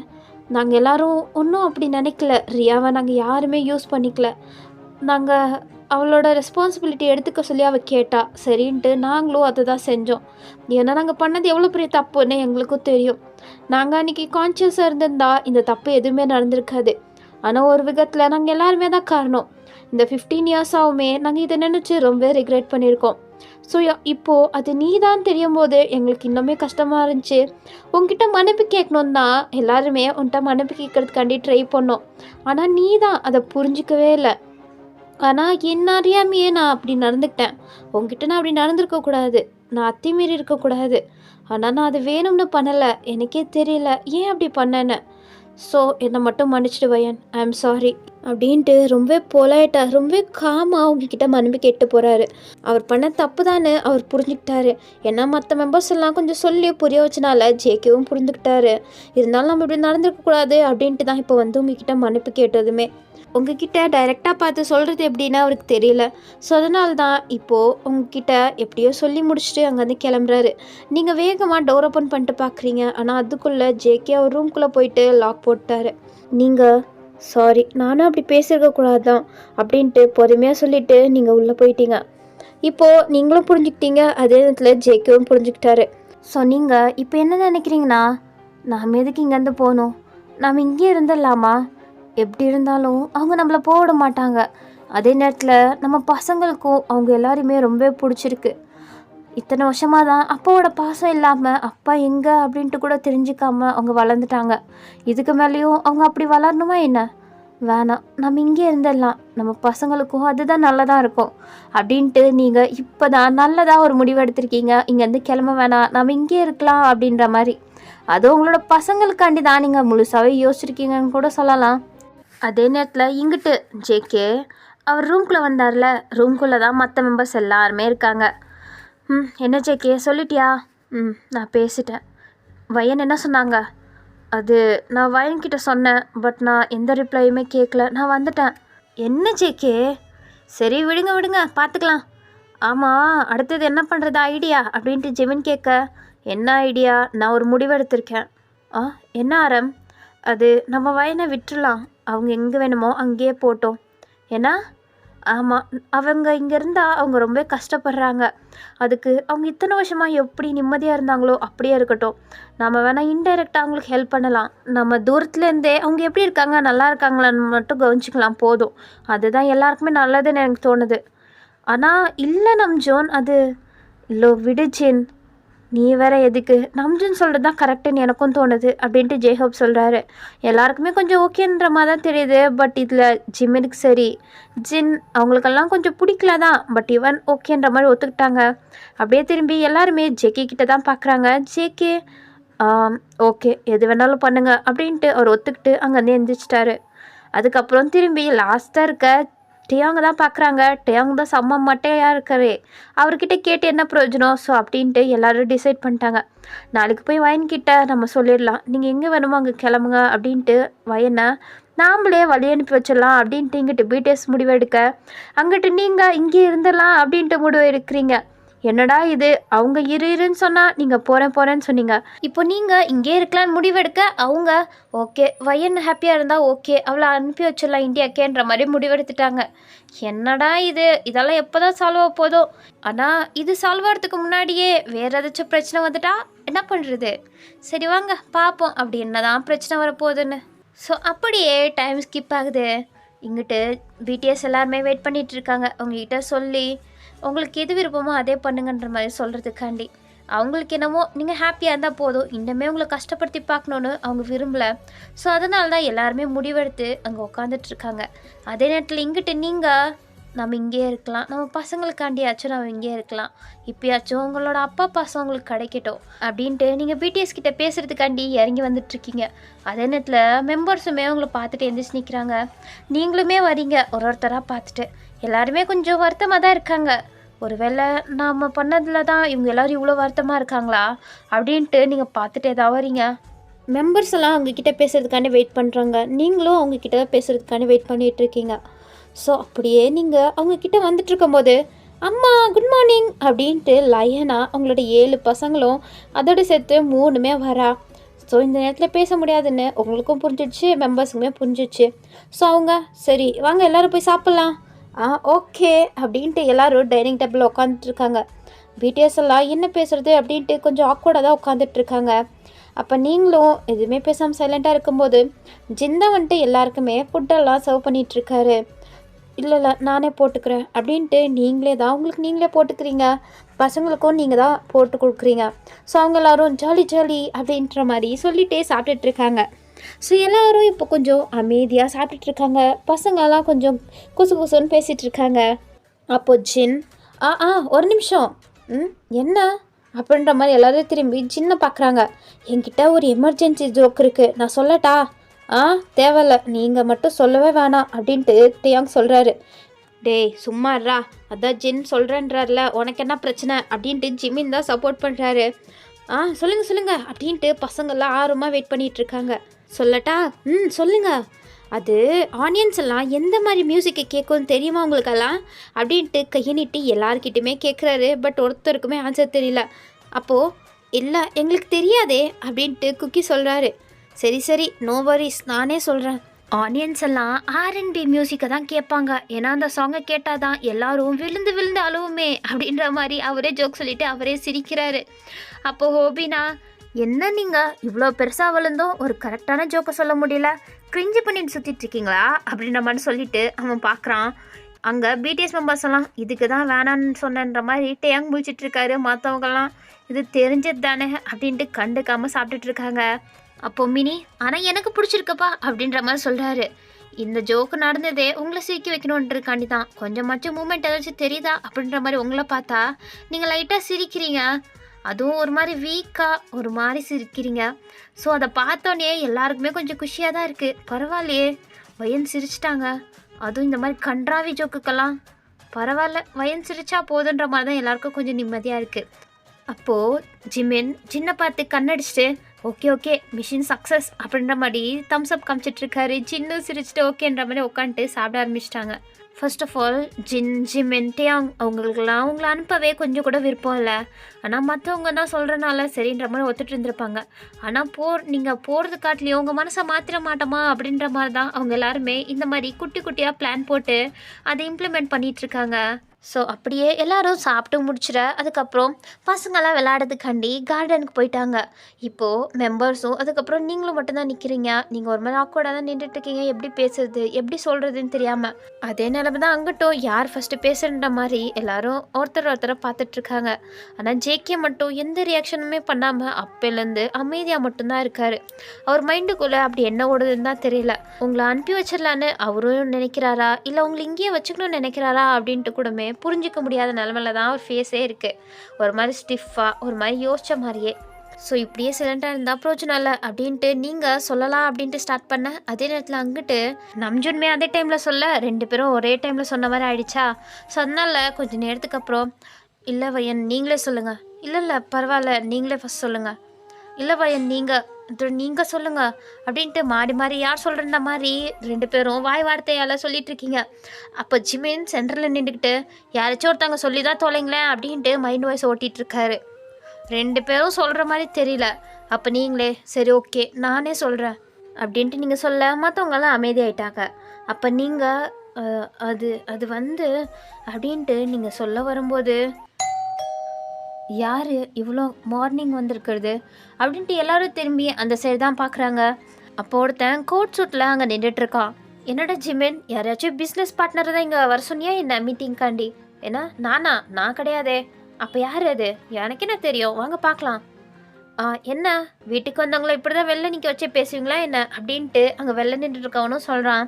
நாங்கள் எல்லோரும் ஒன்றும் அப்படி நினைக்கல. ரியாவை நாங்கள் யாருமே யூஸ் பண்ணிக்கல. நாங்கள் அவளோட ரெஸ்பான்சிபிலிட்டி எடுத்துக்க சொல்லி அவள் கேட்டா, சரின்ட்டு நாங்களும் அதை தான் செஞ்சோம். ஏன்னா நாங்கள் பண்ணது எவ்வளோ பெரிய தப்புன்னு எங்களுக்கும் தெரியும். நாங்கள் அன்றைக்கி கான்ஷியஸாக இருந்திருந்தா இந்த தப்பு எதுவுமே நடந்திருக்காது. ஆனால் ஒரு விதத்தில் நாங்கள் எல்லாருமே தான் காரணம். இந்த 15 இயர்ஸாகவுமே நாங்கள் இதை நினச்சி ரொம்ப ரிக்ரெட் பண்ணியிருக்கோம். ஸோ இப்போது அது நீ தான் தெரியும் போது எங்களுக்கு இன்னுமே கஷ்டமாக இருந்துச்சு. உங்ககிட்ட மன்னிப்பு கேட்கணும் தான் எல்லாருமே உன்கிட்ட மன்னிப்பு கேட்கறதுக்காண்டி ட்ரை பண்ணோம். ஆனால் நீ தான் அதை புரிஞ்சிக்கவே இல்லை. ஆனால் என்ன அறியாமையே நான் அப்படி நடந்துக்கிட்டேன். உங்ககிட்ட நான் அப்படி நடந்திருக்கக்கூடாது, நான் அத்துமீறி இருக்கக்கூடாது. ஆனால் நான் அது வேணும்னு பண்ணலை, எனக்கே தெரியல ஏன் அப்படி பண்ணேன்னு. ஸோ என்னை மட்டும் மன்னிச்சிட்டு வையன், ஐ எம் சாரி அப்படின்ட்டு ரொம்ப பொலைட்டாக ரொம்ப காமாக உங்ககிட்ட மன்னிப்பு கேட்டு போகிறாரு. அவர் பண்ண தப்பு தானே அவர் புரிஞ்சுக்கிட்டாரு. ஏன்னா மற்ற மெம்பர்ஸ் எல்லாம் கொஞ்சம் சொல்லி புரிய வச்சனால ஜேகேவும் புரிஞ்சுக்கிட்டாரு. இருந்தாலும் நம்ம இப்படி நடந்துருக்கக்கூடாது அப்படின்ட்டு தான் இப்போ உங்ககிட்ட மன்னிப்பு கேட்டதுமே. உங்ககிட்ட டைரெக்டாக பார்த்து சொல்கிறது எப்படின்னா அவருக்கு தெரியல. ஸோ அதனால தான் இப்போது உங்ககிட்ட எப்படியோ சொல்லி முடிச்சுட்டு அங்கேருந்து கிளம்புறாரு. நீங்கள் வேகமாக டோர் ஓப்பன் பண்ணிட்டு பார்க்குறீங்க. ஆனால் அதுக்குள்ளே ஜேகே அவர் ரூம்குள்ளே போயிட்டு லாக் போட்டார். நீங்கள் சாரி, நானும் அப்படி பேசியிருக்கக்கூடாது தான் அப்படின்ட்டு பொறுமையாக சொல்லிவிட்டு நீங்கள் உள்ளே போயிட்டீங்க. இப்போது நீங்களும் புரிஞ்சுக்கிட்டீங்க, அதே நேரத்தில் ஜேகேவும் புரிஞ்சுக்கிட்டாரு. ஸோ நீங்கள் இப்போ என்ன நினைக்கிறீங்கன்னா, நாம் எதுக்கு இங்கேருந்து போகணும், நாம் இங்கே இருந்துடலாமா? எப்படி இருந்தாலும் அவங்க நம்மளை போட மாட்டாங்க. அதே நேரத்தில் நம்ம பசங்களுக்கும் அவங்க எல்லாரையுமே ரொம்ப பிடிச்சிருக்கு. இத்தனை வருஷமாக தான் அப்பாவோட பாசம் இல்லாமல் அப்பா எங்கே அப்படின்ட்டு கூட தெரிஞ்சுக்காமல் அவங்க வளர்ந்துட்டாங்க. இதுக்கு மேலேயும் அவங்க அப்படி வளரணுமா என்ன? வேணாம், நம்ம இங்கே இருந்துடலாம், நம்ம பசங்களுக்கும் அதுதான் நல்லதாக இருக்கும் அப்படின்ட்டு நீங்கள் இப்போ தான் நல்லதாக ஒரு முடிவு எடுத்திருக்கீங்க. இங்கேருந்து கிளம்ப வேணாம், நம்ம இங்கே இருக்கலாம் அப்படின்ற மாதிரி. அது உங்களோட பசங்களுக்காண்டி தான் நீங்கள் முழுசாகவே யோசிச்சிருக்கீங்கன்னு கூட சொல்லலாம். அதே நேரத்தில் இங்கிட்டு ஜேகே அவர் ரூம்குள்ளே வந்தார்ல, ரூம்குள்ளே தான் மற்ற மெம்பர்ஸ் எல்லாருமே இருக்காங்க. என்ன ஜேகே சொல்லிட்டியா? நான் பேசிட்டேன். வயன் என்ன சொன்னாங்க? அது நான் வயன்கிட்ட சொன்னேன், பட் நான் எந்த ரிப்ளையுமே கேட்கல, நான் வந்துட்டேன். என்ன ஜேகே? சரி விடுங்க பார்த்துக்கலாம். ஆமாம், அடுத்தது என்ன பண்ணுறது ஐடியா அப்படின்ட்டு ஜெமின் கேட்க, என்ன ஐடியா? நான் ஒரு முடிவு எடுத்திருக்கேன். என்ன ஆரம்? அது நம்ம வயனை விட்டுடலாம், அவங்க எங்கே வேணுமோ அங்கேயே போட்டோம். ஏன்னா ஆமாம், அவங்க இங்கே இருந்தால் அவங்க ரொம்ப கஷ்டப்படுறாங்க. அதுக்கு அவங்க இத்தனை வருஷமாக எப்படி நிம்மதியாக இருந்தாங்களோ அப்படியே இருக்கட்டும். நம்ம வேணால் இன்டைரக்டாக அவங்களுக்கு ஹெல்ப் பண்ணலாம். நம்ம தூரத்துலேருந்தே அவங்க எப்படி இருக்காங்க, நல்லா இருக்காங்களான்னு மட்டும் கவனிச்சிக்கலாம், போதும். அதுதான் எல்லாருக்குமே நல்லதுன்னு எனக்கு தோணுது. ஆனால் இல்லை நம்ஜோன், அது இல்லை விடு ஜின், நீ வேற எதுக்கு? நம்ஜுன்னு சொல்கிறது தான் கரெக்டுன்னு எனக்கும் தோணுது அப்படின்ட்டு ஜேஹப் சொல்கிறாரு. எல்லாருக்குமே கொஞ்சம் ஓகேன்ற மாதிரி தான் தெரியுது. பட் இதில் ஜிம்மினுக்கு சரி, ஜின் அவங்களுக்கெல்லாம் கொஞ்சம் பிடிக்கல தான், பட் இவன் ஓகேன்ற மாதிரி ஒத்துக்கிட்டாங்க. அப்படியே திரும்பி எல்லாருமே ஜேகே கிட்ட தான் பார்க்குறாங்க. ஜேகே ஓகே எது வேணாலும் பண்ணுங்க அப்படின்ட்டு அவர் ஒத்துக்கிட்டு அங்கேருந்து எந்திரிச்சிட்டாரு. அதுக்கப்புறம் திரும்பி லாஸ்ட்டாக இருக்க டேயாங் தான் பார்க்குறாங்க. டேயாங் தான் செம்ம மட்டையாக இருக்காரு. அவர்கிட்ட கேட்டு என்ன பிரயோஜனம்? ஸோ அப்படின்ட்டு எல்லோரும் டிசைட் பண்ணிட்டாங்க. நாளைக்கு போய் வயன்கிட்ட நம்ம சொல்லிடலாம், நீங்கள் எங்கே வேணுமோ அங்கே கிளம்புங்க அப்படின்ட்டு வயனை நாம்ளே வழி அனுப்பி வச்சிடலாம் அப்படின்ட்டு இங்கிட்டு பிடிஎஸ் முடிவு எடுக்க, அங்கிட்டு நீங்கள் இங்கே இருந்துடலாம் அப்படின்ட்டு முடிவு எடுக்கிறீங்க. என்னடா இது, அவங்க இருன்னு சொன்னால் நீங்கள் போகிறேன்னு சொன்னீங்க, இப்போ நீங்கள் இங்கே இருக்கலான்னு முடிவெடுக்க அவங்க ஓகே வயன் ஹாப்பியாக இருந்தால் ஓகே அவளை அனுப்பி வச்சிடலாம் இந்தியாக்கேன்ற மாதிரி முடிவெடுத்துட்டாங்க. என்னடா இது, இதெல்லாம் எப்போ தான் சால்வ் ஆக போதும். ஆனால் இது சால்வ் ஆகிறதுக்கு முன்னாடியே வேறு ஏதாச்சும் பிரச்சனை வந்துட்டா என்ன பண்ணுறது? சரி வாங்க பார்ப்போம் அப்படி என்ன தான் பிரச்சனை வரப்போகுதுன்னு. ஸோ அப்படியே டைம் ஸ்கிப் ஆகுது. இங்கிட்டு பிடிஎஸ் எல்லாருமே வெயிட் பண்ணிகிட்ருக்காங்க உங்ககிட்ட சொல்லி உங்களுக்கு எது விருப்பமோ அதே பண்ணுங்கன்ற மாதிரி சொல்கிறதுக்காண்டி. அவங்களுக்கு என்னமோ நீங்கள் ஹாப்பியாக இருந்தால் போதும், இன்னுமே உங்களை கஷ்டப்படுத்தி பார்க்கணுன்னு அவங்க விரும்பலை. ஸோ அதனால தான் எல்லாருமே முடிவெடுத்து அங்கே உட்காந்துட்ருக்காங்க. அதே நேரத்தில் இங்கிட்டு நீங்கள் நம்ம இங்கே இருக்கலாம், நம்ம பசங்களுக்காண்டியாச்சும் நம்ம இங்கே இருக்கலாம், இப்போயாச்சும் உங்களோட அப்பா பாசம் உங்களுக்கு கிடைக்கட்டும் அப்படின்ட்டு நீங்கள் பிடிஎஸ் கிட்டே பேசுகிறதுக்காண்டி இறங்கி வந்துட்டுருக்கீங்க. அதே நேரத்தில் மெம்பர்ஸுமே உங்களை பார்த்துட்டு எந்திரிச்சு நிற்கிறாங்க. நீங்களுமே வரீங்க ஒருத்தராக பார்த்துட்டு. எல்லாருமே கொஞ்சம் வருத்தமாக தான் இருக்காங்க. ஒருவேளை நாம் பண்ணதில் தான் இவங்க எல்லோரும் இவ்வளோ வருத்தமாக இருக்காங்களா அப்படின்ட்டு நீங்கள் பார்த்துட்டு ஏதாவது வரீங்க. மெம்பர்ஸ் எல்லாம் அவங்கக்கிட்ட பேசுகிறதுக்காண்டி வெயிட் பண்ணுறாங்க. நீங்களும் அவங்கக்கிட்ட பேசுகிறதுக்காண்டி வெயிட் பண்ணிகிட்ருக்கீங்க. ஸோ அப்படியே நீங்கள் அவங்கக்கிட்ட வந்துட்டுருக்கும்போது அம்மா குட் மார்னிங் அப்படின்ட்டு லயனா அவங்களோட 7 பசங்களும் அதோடு சேர்த்து 3மே வரா. ஸோ இந்த நேரத்தில் பேச முடியாதுன்னு உங்களுக்கும் புரிஞ்சிடுச்சு, மெம்பர்ஸுக்குமே புரிஞ்சிடுச்சு. ஸோ அவங்க சரி வாங்க எல்லோரும் போய் சாப்பிட்லாம், ஓகே அப்படின்ட்டு எல்லோரும் டைனிங் டேபிளில் உட்காந்துட்ருக்காங்க. பிடிஎஸ் எல்லாம் என்ன பேசுகிறது அப்படின்ட்டு கொஞ்சம் ஆக்வர்டாக தான் உட்காந்துட்ருக்காங்க. அப்போ நீங்களும் எதுவுமே பேசாமல் சைலண்ட்டாக இருக்கும்போது ஜிந்தா வந்துட்டு எல்லாருக்குமே ஃபுட்டெல்லாம் சர்வ் பண்ணிகிட்ருக்காரு. இல்லை நானே போட்டுக்கிறேன் அப்படின்ட்டு நீங்களே தான் உங்களுக்கு நீங்களே போட்டுக்கிறீங்க, பசங்களுக்கும் நீங்கள் தான் போட்டு கொடுக்குறீங்க. ஸோ அவங்க எல்லோரும் ஜாலி அப்படின்ற மாதிரி சொல்லிகிட்டே சாப்பிட்டுட்ருக்காங்க. ஸோ எல்லோரும் இப்போ கொஞ்சம் அமைதியாக சாப்பிட்டுட்ருக்காங்க. பசங்களெல்லாம் கொஞ்சம் குசுன்னு பேசிகிட்ருக்காங்க. அப்போது ஜின் ஒரு நிமிஷம் என்ன அப்படின்ற மாதிரி எல்லோரும் திரும்பி ஜின்னை பார்க்குறாங்க. என்கிட்ட ஒரு எமர்ஜென்சி ஜோக் இருக்குது, நான் சொல்லட்டா? தேவையில்ல, நீங்கள் மட்டும் சொல்லவே வேணாம் அப்படின்ட்டு டேயாங் சொல்கிறாரு. டேய் சும்மாறா, அதான் ஜின் சொல்கிறேன்றார்ல, உனக்கு என்ன பிரச்சனை அப்படின்ட்டு ஜிமின் தான் சப்போர்ட் பண்ணுறாரு. சொல்லுங்கள் அப்படின்ட்டு பசங்கள்லாம் ஆர்வமாக வெயிட் பண்ணிகிட்ருக்காங்க. சொல்லட்டா? சொல்லுங்கள். அது ஆனியன்ஸ் எல்லாம் எந்த மாதிரி மியூசிக்கை கேட்கும்னு தெரியுமா உங்களுக்கெல்லாம் அப்படின்ட்டு கையை நீட்டி எல்லாருக்கிட்டையுமே கேட்குறாரு. பட் ஒருத்தருக்குமே ஆன்சர் தெரியல. அப்போது இல்லை எங்களுக்கு தெரியாதே அப்படின்ட்டு குக்கி சொல்கிறாரு. சரி நோ வரிஸ், நானே சொல்கிறேன். ஆனியன்ஸ் எல்லாம் R&B மியூசிக்கை தான் கேட்பாங்க, ஏன்னா அந்த சாங்கை கேட்டால் தான் எல்லோரும் விழுந்து அழுவுமே அப்படின்ற மாதிரி அவரே ஜோக் சொல்லிவிட்டு அவரே சிரிக்கிறாரு. அப்போது ஹோபினா, என்ன நீங்கள் இவ்வளோ பெருசாக விழுந்தோம் ஒரு கரெக்டான ஜோக்கை சொல்ல முடியல, கிரிஞ்சு பண்ணிட்டு சுற்றிட்டுருக்கீங்களா அப்படின்ற மாதிரி சொல்லிவிட்டு அவன் பார்க்குறான். அங்கே பிடிஎஸ் மெம்பர்ஸ் எல்லாம் இதுக்கு தான் வேணான்னு சொன்னன்ற மாதிரி டேயாங் முடிச்சிட்ருக்காரு. மற்றவங்கெல்லாம் இது தெரிஞ்சது தானே அப்படின்ட்டு கண்டுக்காமல் சாப்பிட்டுட்ருக்காங்க. அப்போது மினி, ஆனால் எனக்கு பிடிச்சிருக்கப்பா அப்படின்ற மாதிரி சொல்கிறாரு. இந்த ஜோக்கு நடந்ததே உங்களை சிரிக்க வைக்கணுன்றதுக்காண்டி தான், கொஞ்சமாச்சும் மூமெண்ட் ஏதாச்சும் தெரியுதா அப்படின்ற மாதிரி உங்களை பார்த்தா நீங்கள் லைட்டாக சிரிக்கிறீங்க, அதுவும் ஒரு மாதிரி வீக்காக ஒரு மாதிரி சிரிக்கிறீங்க. ஸோ அதை பார்த்தோன்னே எல்லாருக்குமே கொஞ்சம் குஷியாக தான் இருக்குது. பரவாயில்லையே வயன் சிரிச்சிட்டாங்க, அதுவும் இந்த மாதிரி கன்றாவி ஜோக்குக்கெல்லாம் பரவாயில்ல, வயன் சிரிச்சா போதுன்ற மாதிரி தான் எல்லாருக்கும் கொஞ்சம் நிம்மதியாக இருக்குது. அப்போது ஜிமின் ஜின்னை பார்த்து கண்ணடிச்சிட்டு ஓகே மிஷின் சக்ஸஸ் அப்படின்ற மாதிரி தம்ஸ் அப் காமிச்சிட்ருக்காரு. ஜின்னு சிரிச்சிட்டு ஓகேன்ற மாதிரி உட்காந்துட்டு சாப்பிட ஆரம்பிச்சிட்டாங்க. ஃபர்ஸ்ட் ஆஃப் ஆல் ஜிமின் டேயாங் அவங்களுக்குலாம் அவங்கள அனுப்பவே கொஞ்சம் கூட விருப்பம் இல்லை. ஆனால் மற்றவங்க தான் சொல்கிறனால சரின்ற மாதிரி ஒத்துட்டு இருந்திருப்பாங்க. ஆனால் நீங்கள் போகிறது காட்டிலையும் உங்கள் மனசை மாற்றிட மாட்டோமா அப்படின்ற மாதிரி தான் அவங்க எல்லாருமே இந்த மாதிரி குட்டியாக பிளான் போட்டு அதை இம்ப்ளிமெண்ட் பண்ணிகிட்ருக்காங்க. ஸோ அப்படியே எல்லோரும் சாப்பிட்டு முடிச்சிட அதுக்கப்புறம் பசங்களாம் விளையாடுறதுக்காண்டி கார்டனுக்கு போயிட்டாங்க. இப்போது மெம்பர்ஸும் அதுக்கப்புறம் நீங்களும் மட்டும்தான் நிற்கிறீங்க. நீங்கள் ஒரு மாதிரி ஆக்வர்டாக தான் நின்றுட்டுருக்கீங்க, எப்படி பேசுறது எப்படி சொல்கிறதுன்னு தெரியாமல். அதே நிலைமை தான் அங்கிட்டும், யார் ஃபஸ்ட்டு பேசுகிற மாதிரி எல்லோரும் ஒருத்தரை பார்த்துட்ருக்காங்க. ஆனால் ஜேகே மட்டும் எந்த ரியாக்ஷனுமே பண்ணாமல் அப்போலேருந்து அமைதியாக மட்டும்தான் இருக்கார். அவர் மைண்டுக்குள்ளே அப்படி என்ன ஓடுதுன்னு தான் தெரியல. உங்களை அனுப்பி வச்சிடலான்னு அவரும் நினைக்கிறாரா, இல்லை உங்களை இங்கேயே வச்சுக்கணும்னு நினைக்கிறாரா அப்படின்ட்டு கூடமே புரிஞ்சிக்க முடியாத நிலமையில தான் ஒரு ஃபேஸே இருக்குது. ஒரு மாதிரி ஸ்டிஃபாக ஒரு மாதிரி யோசித்த மாதிரியே. ஸோ இப்படியே சைலண்டாக இருந்தால் பிரோஜனம் இல்லை அப்படின்ட்டு நீங்கள் சொல்லலாம் அப்படின்ட்டு ஸ்டார்ட் பண்ண அதே நேரத்தில் அங்கிட்டு நம்ஜுன்மே அதே டைமில் சொல்ல 2 பேரும் ஒரே டைமில் சொன்ன மாதிரி ஆயிடுச்சா. ஸோ அதனால் கொஞ்சம் நேரத்துக்கு அப்புறம் இல்லை வயன் நீங்களே சொல்லுங்கள், இல்லை பரவாயில்ல நீங்களே ஃபஸ்ட் சொல்லுங்கள், இல்லை வயன் நீங்கள் சொல்லுங்கள் அப்படின்ட்டு மாறி மாறி யார் சொல்கிற மாதிரி 2 பேரும் வாய் வார்த்தையால் சொல்லிட்டு இருக்கீங்க. அப்போ ஜிமின் சென்டரில் நின்றுக்கிட்டு யாராச்சும் ஒருத்தவங்க சொல்லி தான் தொலைங்களேன் அப்படின்ட்டு மைண்ட் வாய்ஸ் ஓட்டிகிட்டு இருக்காரு. 2 பேரும் சொல்கிற மாதிரி தெரியல. அப்போ நீங்களே சரி ஓகே நானே சொல்கிறேன் அப்படின்ட்டு நீங்கள் சொல்ல மற்றவங்களாம் அமைதியாயிட்டாங்க. அப்போ நீங்கள் அது வந்து அப்படின்ட்டு நீங்கள் சொல்ல வரும்போது யார் இவ்வளோ மார்னிங் வந்திருக்கிறது அப்படின்ட்டு எல்லோரும் திரும்பி அந்த சைடு தான் பார்க்குறாங்க. அப்போ ஒருத்தன் கோட் சூட்டில் அங்கே நின்றுட்டுருக்கான். என்னடா ஜிமின், யாராச்சும் பிஸ்னஸ் பார்ட்னர் தான் இங்கே வர சொன்னியா என்ன மீட்டிங்காண்டி? ஏன்னா நான் கிடையாதே. அப்போ யார் அது? எனக்கு என்ன தெரியும், வாங்க பார்க்கலாம். என்ன வீட்டுக்கு வந்தவங்கள இப்படி தான் வெளில நிற்க வச்சே பேசுவீங்களா என்ன அப்படின்ட்டு அங்கே வெளில நின்றுட்டுருக்கவனும் சொல்கிறான்.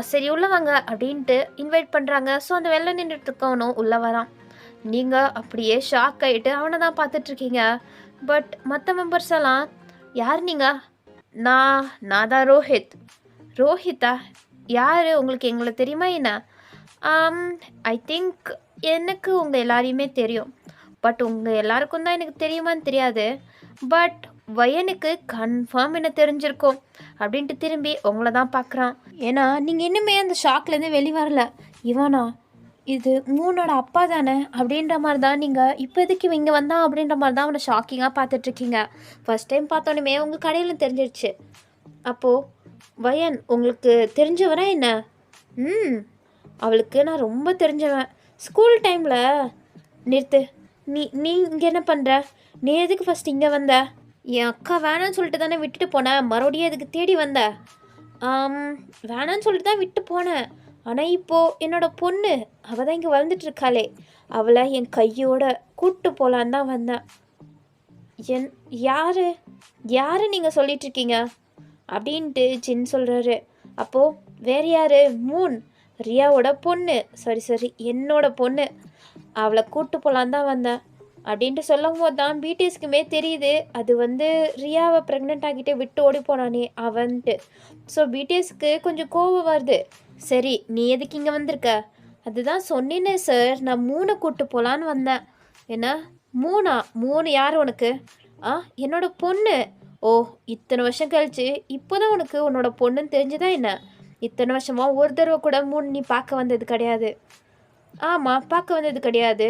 சரி உள்ளே வாங்க அப்படின்ட்டு இன்வைட் பண்ணுறாங்க. ஸோ அந்த வெளில நின்றுட்டுருக்கவனும் உள்ளே வரான். நீங்கள் அப்படியே ஷாக் ஆகிட்டு அவனை தான் பார்த்துட்ருக்கீங்க. பட் மற்ற மெம்பர்ஸ் எல்லாம் யார் நீங்கள்? நான் தான் ரோஹித்தா? யார் உங்களுக்கு எங்களை தெரியுமா என்ன? ஐ திங்க் எனக்கு உங்கள் எல்லாரையுமே தெரியும். பட் உங்கள் எல்லாருக்கும் தான் எனக்கு தெரியுமான்னு தெரியாது. பட் வயனுக்கு கன்ஃபார்ம் என்ன தெரிஞ்சிருக்கும் அப்படின்ட்டு திரும்பி உங்களை தான் பார்க்குறான். ஏன்னா நீங்கள் இன்னுமே அந்த ஷாக்லேருந்து வெளியே வரல. இவனா இது மூனோட அப்பா தானே அப்படின்ற மாதிரி தான் நீங்கள் இப்போ எதுக்கு இங்கே வந்தான் அப்படின்ற மாதிரி தான் அவனை ஷாக்கிங்காக பார்த்துட்ருக்கீங்க. ஃபஸ்ட் டைம் பார்த்தோன்னே உங்கள் கடையில் தெரிஞ்சிருச்சு. அப்போது வயன் உங்களுக்கு தெரிஞ்சவனா என்ன? அவளுக்கு நான் ரொம்ப தெரிஞ்சவன். ஸ்கூல் டைமில் நிறுத்து. நீ இங்கே என்ன பண்ணுற? நீ எதுக்கு ஃபஸ்ட் இங்கே வந்த? என் அக்கா வேணான்னு சொல்லிட்டு தானே விட்டுட்டு போனேன். மறுபடியும் எதுக்கு தேடி வந்த? வேணான்னு சொல்லிட்டு தான் விட்டு போனேன். ஆனால் இப்போது என்னோடய பொண்ணு அவள் தான் இங்கே வளர்ந்துட்டுருக்காளே, அவளை என் கையோட கூப்பிட்டு போகலான்னு தான் வந்தேன். யார் நீங்கள் சொல்லிகிட்ருக்கீங்க அப்படின்ட்டு ஜின் சொல்கிறாரு. அப்போது வேறு யார்? மூன், ரியாவோட பொண்ணு. சரி என்னோட பொண்ணு, அவளை கூப்பிட்டு போகலான்னு தான் வந்தேன் அப்படின்ட்டு சொல்லும் போது தான் பிடிஎஸ்க்குமே தெரியுது அது வந்து ரியாவை ப்ரெக்னென்ட் ஆகிட்டு விட்டு ஓடி போனானே அவன்ட்டு. ஸோ பிடிஎஸ்க்கு கொஞ்சம் கோபம் வருது. சரி நீ எதுக்கு இங்கே வந்திருக்க? அதுதான் சொன்னேனே சார், நான் மூணை கூப்பிட்டு போகலான்னு வந்தேன். என்ன மூணு யார் உனக்கு? என்னோட பொண்ணு. ஓ, இத்தனை வருஷம் கழிச்சு இப்போ தான் உனக்கு உன்னோட பொண்ணுன்னு தெரிஞ்சுதா என்ன? இத்தனை வருஷமாக ஒரு தடவை கூட மூணு நீ பார்க்க வந்தது கிடையாது. ஆமாம், பார்க்க வந்தது கிடையாது.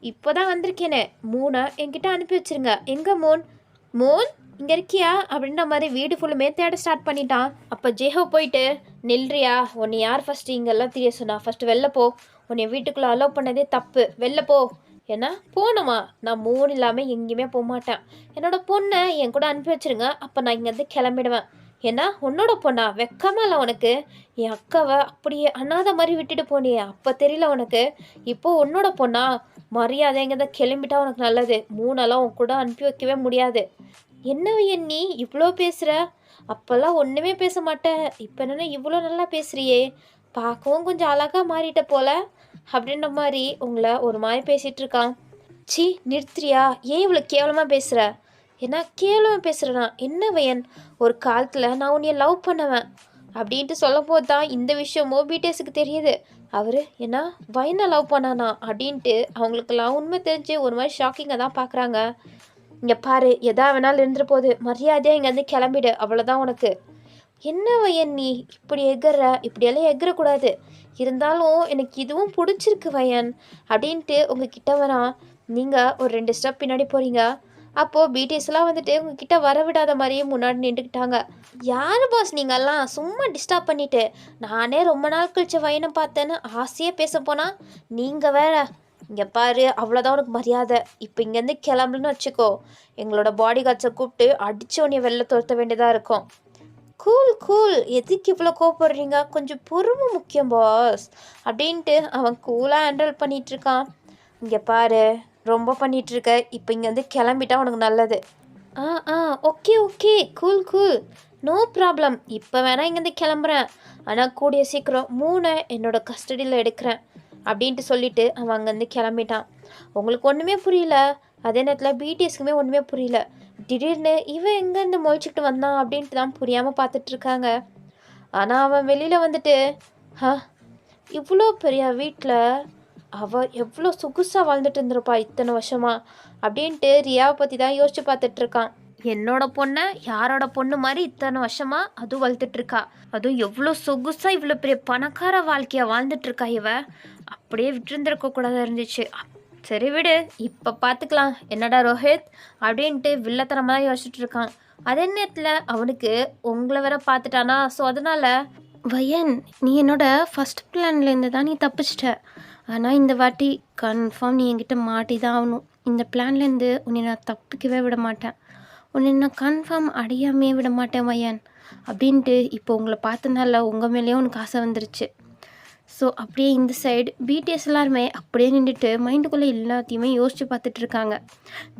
இப்போ தான் வந்திருக்கேனே. மூணை என்கிட்ட அனுப்பி வச்சுருங்க. எங்கே மூன் இங்கே இருக்கியா அப்படின்ற மாதிரி வீடு ஃபுல்லுமே தேட ஸ்டார்ட் பண்ணிட்டான். அப்போ ஜேஹோ போயிட்டு நில்றியா, உன்னை யார் ஃபஸ்ட்டு இங்கெல்லாம் தெரிய சொன்னா? ஃபஸ்ட்டு வெளில போ, உன்னை வீட்டுக்குள்ளே அலோவ் பண்ணதே தப்பு, வெளில போ. ஏன்னா போகணுமா? நான் மூணு இல்லாமல் எங்கேயுமே போக மாட்டேன். என்னோட பொண்ணை என் கூட அனுப்பி வச்சுருங்க, அப்போ நான் இங்கேருந்து கிளம்பிடுவேன். ஏன்னா உன்னோட பொண்ணா? வெக்கமா இல்லை உனக்கு? என் அக்காவை அப்படியே அண்ணாத மாதிரி விட்டுட்டு போனியே, அப்போ தெரியல உனக்கு? இப்போது உன்னோட பொண்ணா? மரியாதை இங்கேதான் கிளம்பிட்டா உனக்கு நல்லது. மூணெல்லாம் உன் கூட அனுப்பி வைக்கவே முடியாது. என்ன நீ இவ்வளோ பேசுகிற? அப்போல்லாம் ஒன்றுமே பேச மாட்டேன், இப்போ என்னென்னா இவ்வளோ நல்லா பேசுகிறியே, பார்க்கவும் கொஞ்சம் அழகாக மாறிட்ட போல அப்படின்ற மாதிரி உங்களை ஒரு மாதிரி பேசிகிட்டு இருக்கான். சி நிறுத்துறியா? ஏன் இவ்வளோ கேவலமாக பேசுகிற? ஏன்னா கேவலமாக பேசுகிறேன்னா என்ன வயன்? ஒரு காலத்தில் நான் உன்னைய லவ் பண்ணுவேன் அப்படின்ட்டு சொல்லும் போது தான் இந்த விஷயமும் பிடிஎஸ்க்கு தெரியுது. அவர் என்ன வயனை லவ் பண்ணானா அப்படின்ட்டு அவங்களுக்கெல்லாம் உண்மை தெரிஞ்சு ஒரு மாதிரி ஷாக்கிங்காக தான் பார்க்குறாங்க. இங்கே பாரு, எதா வேணாலும் இருந்துட்டு போகுது, மரியாதையாக இங்கேருந்து கிளம்பிடு, அவ்வளோதான் உனக்கு. என்ன வயன் நீ இப்படியெல்லாம் எகிறக்கூடாது. இருந்தாலும் எனக்கு இதுவும் பிடிச்சிருக்கு வயன் அப்படின்ட்டு உங்ககிட்ட வரான். நீங்கள் ஒரு 2 ஸ்டெப் பின்னாடி போகிறீங்க. அப்போது பிடிஎஸ்லாம் வந்துட்டு உங்ககிட்ட வரவிடாத மாதிரியே முன்னாடி நின்றுக்கிட்டாங்க. யார் பாஸ் நீங்கள்லாம்? சும்மா டிஸ்டர்ப் பண்ணிவிட்டு நானே ரொம்ப நாள் கழிச்சு வயனை பார்த்தேன்னு ஆசையாக பேச போனால் நீங்கள் வேற. இங்கே பாரு, அவ்வளோதான் உனக்கு மரியாதை. இப்போ இங்கேருந்து கிளம்புன்னு வச்சுக்கோ, எங்களோட பாடி கார்ட்ஸை கூப்பிட்டு அடித்து உன்னை வெளில துரத்த வேண்டியதாக இருக்கும். கூல், எதுக்கு இவ்வளோ கோவப்படுறீங்க? கொஞ்சம் பொறுமை முக்கியம் பாஸ் அப்படின்ட்டு அவன் கூலாக ஹேண்டில் பண்ணிகிட்ருக்கான். இங்கே பாரு, ரொம்ப பண்ணிகிட்ருக்க, இப்போ இங்கேருந்து கிளம்பிட்டா உனக்கு நல்லது. Okay cool, no problem. இப்போ வேணால் இங்கேருந்து கிளம்புறேன், ஆனால் கூடிய சீக்கிரம் 3 என்னோட கஸ்டடியில் எடுக்கிறேன் அப்படின்ட்டு சொல்லிவிட்டு அவன் அங்கேருந்து கிளம்பிட்டான். உங்களுக்கு ஒன்றுமே புரியல. அதே நேரத்தில் பிடிஎஸ்க்குமே ஒன்றுமே புரியல. திடீர்னு இவன் எங்கேருந்து முழிச்சிக்கிட்டு வந்தான் அப்படின்ட்டு தான் புரியாமல் பார்த்துட்ருக்காங்க. ஆனால் அவன் வெளியில் வந்துட்டு, ஹ இவ்வளோ பெரிய வீட்டில் அவள் எவ்வளோ சொகுசாக வாழ்ந்துட்டு இருந்திருப்பா இத்தனை வருஷமா அப்படின்ட்டு ரியாவை பற்றி தான் யோசிச்சு பார்த்துட்ருக்கான். என்னோட பொண்ணை யாரோட பொண்ணு மாதிரி இத்தனை வருஷமா அதுவும் வளர்த்துட்ருக்கா. அதுவும் எவ்வளோ சொகுசாக இவ்வளோ பெரிய பணக்கார வாழ்க்கையாக வாழ்ந்துட்டுருக்கா இவ. அப்படியே விட்டுருந்துருக்கக்கூடாது இருந்துச்சு. சரி விடு, இப்போ பார்த்துக்கலாம் என்னடா ரோஹித் அப்படின்ட்டு வில்லத்தனமாக தான் யோசிச்சுட்டு இருக்கான். அதே நேரத்தில் அவனுக்கு உங்களை வேற பார்த்துட்டானா. ஸோ அதனால் வயன், நீ என்னோட ஃபஸ்ட் பிளான்லேருந்து தான் நீ தப்பிச்சிட்ட. ஆனால் இந்த வாட்டி கன்ஃபார்ம் நீ என்கிட்ட மாட்டி தான் ஆகணும். இந்த பிளான்லேருந்து உன்னை நான் தப்பிக்கவே விட மாட்டேன். உன்னை நான் கன்ஃபார்ம் அடையாமே விட மாட்டேன் வயன் அப்படின்ட்டு இப்போ உங்களை பார்த்தனால உங்கள் மேலேயும் உனக்கு ஆசை வந்துருச்சு. ஸோ அப்படியே இந்த சைடு பிடிஎஸ் எல்லாருமே அப்படியே நின்றுட்டு மைண்டுக்குள்ளே எல்லாத்தையுமே யோசித்து பார்த்துட்ருக்காங்க.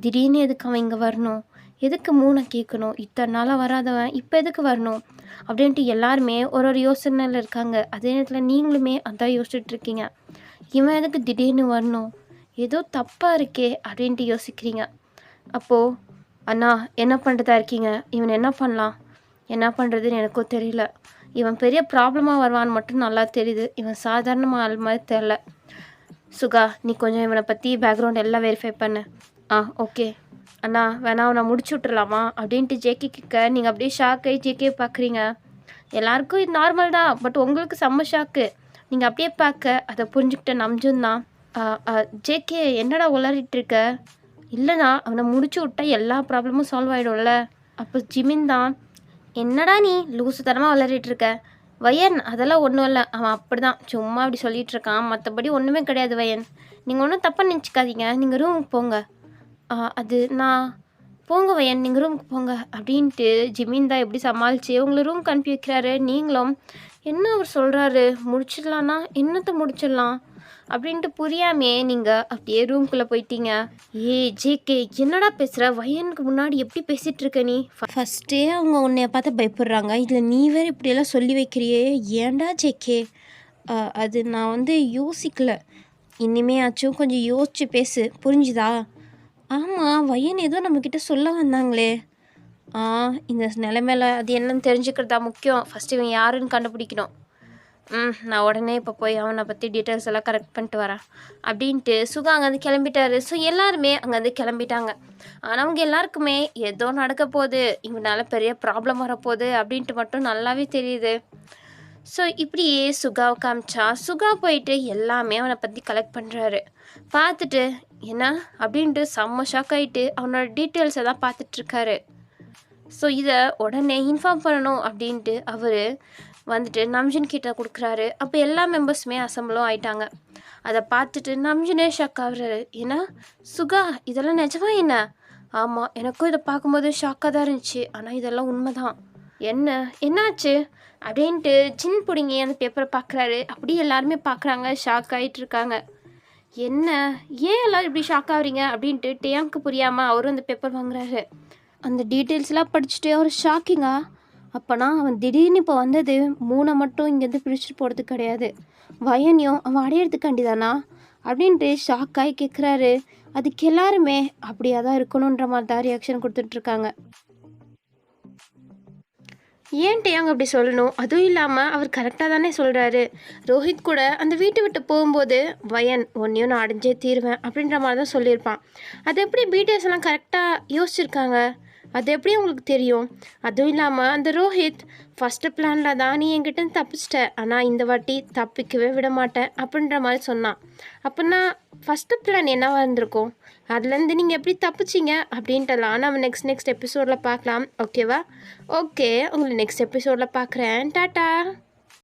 திடீர்னு எதுக்கு அவன் இங்கே வரணும், எதுக்கு மூணை கேட்கணும், இத்தனை நாளாக வராதவன் இப்போ எதுக்கு வரணும் அப்படின்ட்டு எல்லாருமே ஒரு யோசனையில் இருக்காங்க. அதே நேரத்தில் நீங்களுமே அதான் யோசிச்சுட்ருக்கீங்க. இவன் எதுக்கு திடீர்னு வரணும், ஏதோ தப்பாக இருக்கே அப்படின்ட்டு யோசிக்கிறீங்க. அப்போது அண்ணா என்ன பண்ணுறதா இருக்கீங்க, இவன் என்ன பண்ணலாம், என்ன பண்ணுறதுன்னு எனக்கும் தெரியல. இவன் பெரிய ப்ராப்ளமாக வருவான்னு மட்டும் நல்லா தெரியுது. இவன் சாதாரணமாக ஆள் மாதிரி தெரில. சுகா, நீ கொஞ்சம் இவனை பற்றி பேக்ரவுண்ட் எல்லாம் வெரிஃபை பண்ணு. ஓகே அண்ணா, வேணா அவனை முடிச்சு விட்றலாமா அப்படின்ட்டு ஜேகே கேட்க நீங்கள் அப்படியே ஷாக் ஆகி ஜேகே பார்க்குறீங்க. எல்லாருக்கும் இது நார்மல் தான், பட் உங்களுக்கு செம்ம ஷாக்கு. நீங்கள் அப்படியே பார்க்க அதை புரிஞ்சுக்கிட்ட நம்ஜுன் தான். ஜேகே என்னடா உளறிட்டு இருக்க? இல்லைண்ணா, அவனை முடிச்சு விட்டா எல்லா ப்ராப்ளமும் சால்வ் ஆகிடும்ல. அப்போ ஜிமின் தான், என்னடா நீ லூசுத்தனமாக விளையாடிட்டு இருக்க வயன், அதெல்லாம் ஒன்றும் இல்லை, அவன் அப்படி தான் சும்மா அப்படி சொல்லிகிட்டு இருக்கான், மற்றபடி ஒன்றுமே கிடையாது வயன். நீங்கள் ஒன்றும் தப்பாக நினச்சிக்காதீங்க, நீங்கள் ரூமுக்கு போங்க. அது நான் போங்க வயன், நீங்கள் ரூமுக்கு போங்க அப்படின்ட்டு ஜிமின் தான் எப்படி சமாளித்து உங்களை ரூமுக்கு அனுப்பி வைக்கிறாரு. நீங்களும் என்ன அவர் சொல்கிறாரு, முடிச்சிடலான்னா என்னத்தை முடிச்சிடலாம் அப்படின்ட்டு புரியாமே நீங்கள் அப்படியே ரூம்குள்ளே போயிட்டீங்க. ஜேகே என்னடா பேசுகிற, வயனுக்கு முன்னாடி எப்படி பேசிகிட்டு இருக்க நீ? ஃபஸ்ட்டே அவங்க உன்னைய பார்த்து பயப்படுறாங்க, இதில் நீ வேறு இப்படியெல்லாம் சொல்லி வைக்கிறியே, ஏன்டா ஜேகே? அது நான் யோசிக்கல, இனிமே ஆச்சும் கொஞ்சம் யோசிச்சு பேசு, புரிஞ்சுதா? ஆமாம், வயன் ஏதோ நம்மக்கிட்ட சொல்ல வந்தாங்களே. இந்த நிலைமையில அது என்னன்னு தெரிஞ்சுக்கிறதா முக்கியம். ஃபஸ்ட்டு இவன் யாருன்னு கண்டுபிடிக்கணும். நான் உடனே இப்போ போய் அவனை பற்றி டீட்டெயில்ஸ் எல்லாம் கரெக்ட் பண்ணிட்டு வரேன் அப்படின்ட்டு சுகா அங்கேருந்து கிளம்பிட்டாரு. ஸோ எல்லாருமே அங்கேருந்து கிளம்பிட்டாங்க. ஆனால் அவங்க எல்லாருக்குமே ஏதோ நடக்க போகுது, இவனால் பெரிய ப்ராப்ளம் வரப்போகுது அப்படின்ட்டு மட்டும் நல்லாவே தெரியுது. ஸோ இப்படியே சுகாவை காமிச்சா சுகா போயிட்டு எல்லாமே அவனை பற்றி கலெக்ட் பண்ணுறாரு. பார்த்துட்டு என்ன அப்படின்ட்டு செம்ம ஷாக் ஆகிட்டு அவனோட டீட்டெயில்ஸை தான் பார்த்துட்ருக்காரு. ஸோ இதை உடனே இன்ஃபார்ம் பண்ணணும் அப்படின்ட்டு அவர் நம்ஜின் கிட்ட கொடுக்குறாரு. அப்போ எல்லா மெம்பர்ஸுமே அசம்பிளும் ஆயிட்டாங்க. அதை பார்த்துட்டு நம்ஜினே ஷாக் ஆகுறாரு. ஏன்னா சுகா இதெல்லாம் நிஜமா என்ன? ஆமாம், எனக்கும் இதை பார்க்கும்போது ஷாக்காக தான் இருந்துச்சு, ஆனால் இதெல்லாம் உண்மை தான். என்னாச்சு அப்படின்ட்டு ஜின் பிடிங்கி அந்த பேப்பரை பார்க்குறாரு. அப்படியே எல்லாருமே பார்க்குறாங்க, ஷாக் ஆகிட்டு இருக்காங்க. என்ன, ஏன் எல்லோரும் இப்படி ஷாக் ஆகுறீங்க அப்படின்ட்டு டேயாங்க்கு புரியாமல் அவரும் அந்த பேப்பர் வாங்குறாரு. அந்த டீட்டெயில்ஸ்லாம் படிச்சுட்டு அவர் ஷாக்கிங்கா. அப்போனா அவன் திடீர்னு இப்போ வந்தது மூணை மட்டும் இங்கேருந்து பிரிச்சுட்டு போகிறது கிடையாது, வயனையும் அவன் அடையிறதுக்காண்டி தானா அப்படின்ட்டு ஷாக்காகி கேட்குறாரு. அதுக்கு எல்லாருமே அப்படியே தான் இருக்கணுன்ற மாதிரி தான் ரியாக்ஷன் கொடுத்துட்ருக்காங்க. ஏன் டேயாங் அப்படி சொல்லணும்? அதுவும் இல்லாமல் அவர் கரெக்டாக தானே சொல்கிறாரு. ரோஹித் கூட அந்த வீட்டை விட்டு போகும்போது வயன் ஒன்றையும் நான் அடைஞ்சே தீருவேன் அப்படின்ற மாதிரி தான் சொல்லியிருப்பான். அது எப்படி பிடிஎஸ் எல்லாம் கரெக்டாக யோசிச்சிருக்காங்க? அது எப்படி உங்களுக்கு தெரியும்? அதுவும் இல்லாமல் அந்த ரோஹித் ஃபஸ்ட்டு பிளானில் தான் நீ என்கிட்ட தப்பிச்சிட்ட, ஆனால் இந்த வாட்டி தப்பிக்கவே விட மாட்டேன் அப்படின்ற மாதிரி சொன்னான். அப்படின்னா ஃபஸ்ட்டு பிளான் என்னவாக இருந்திருக்கும்? அதுலேருந்து நீங்கள் எப்படி தப்பிச்சிங்க அப்படின்ட்டுலாம் நம்ம நெக்ஸ்ட் எபிசோடில் பார்க்கலாம். ஓகேவா? ஓகே, உங்களை நெக்ஸ்ட் எபிசோடில் பார்க்குறேன். டாட்டா.